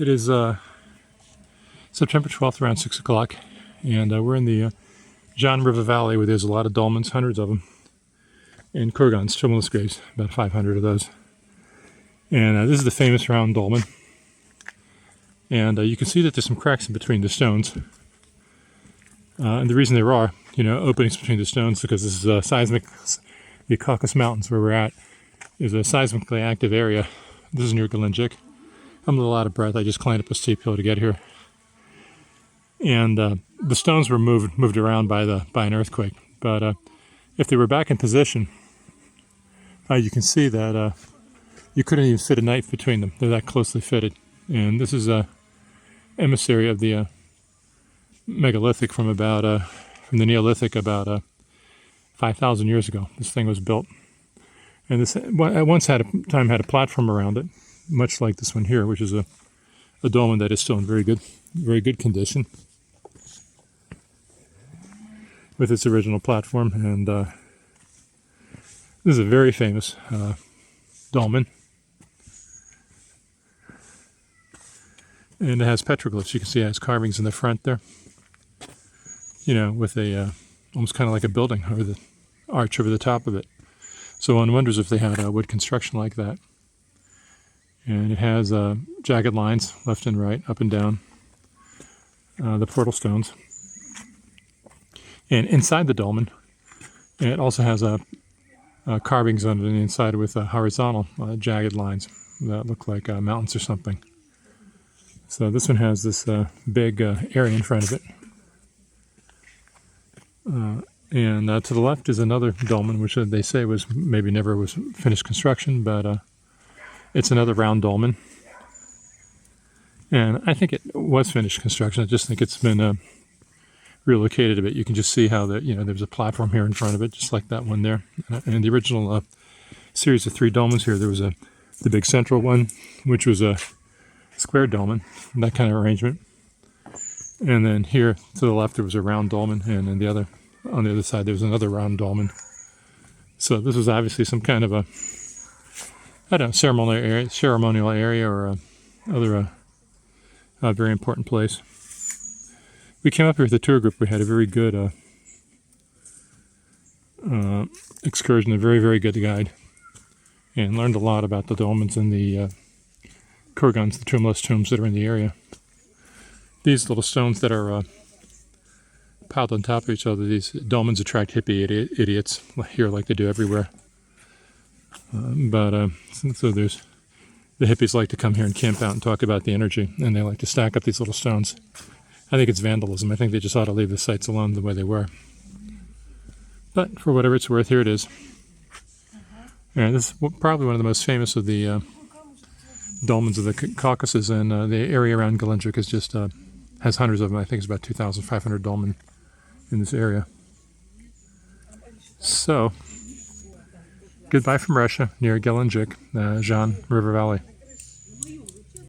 It is September 12th around 6 o'clock, and we're in the Zhane River Valley where there's a lot of dolmens, hundreds of them, and kurgans, tremulous graves, about 500 of those. And this is the famous round dolmen. And you can see that there's some cracks in between the stones. And the reason there are, openings between the stones is because this is seismic. The Caucasus Mountains, where we're at, is a seismically active area. This is near Gelendzhik. I'm a little out of breath. I just climbed up a steep hill to get here. And the stones were moved around by an earthquake. But if they were back in position, you can see that you couldn't even fit a knife between them. They're that closely fitted. And this is a emissary of the megalithic from the Neolithic about 5,000 years ago. This thing was built, and this at once had a platform around it, much like this one here, which is a dolmen that is still in very good condition with its original platform. And this is a very famous dolmen, and it has petroglyphs. You can see it has carvings in the front there, with a almost kind of like a building over the arch over the top of it. So one wonders if they had wood construction like that. And it has jagged lines left and right, up and down, the portal stones. And inside the dolmen, it also has carvings on the inside with horizontal jagged lines that look like mountains or something. So this one has this big area in front of it. And to the left is another dolmen, which they say never was finished construction, but it's another round dolmen. And I think it was finished construction. I just think it's been relocated a bit. You can just see how there's a platform here in front of it, just like that one there. And the original series of 3 dolmens here, there was the big central one, which was a square dolmen, that kind of arrangement. And then here to the left there was a round dolmen, and then on the other side there was another round dolmen. So this was obviously some kind of a ceremonial area or other very important place. We came up here with a tour group. We had a very good excursion, a very, very good guide, and learned a lot about the dolmens and the kurgans, the tremulous tombs that are in the area. These little stones that are piled on top of each other, these dolmens attract hippie idiots here like they do everywhere. So there's the hippies like to come here and camp out and talk about the energy, and they like to stack up these little stones. I think it's vandalism. I think they just ought to leave the sites alone the way they were. But for whatever it's worth, here it is. And this is probably one of the most famous of the dolmens of the Caucasus, and the area around Gelendzhik is just has hundreds of them. I think it's about 2,500 dolmen in this area. So, goodbye from Russia, near Gelendzhik, Zhane River Valley.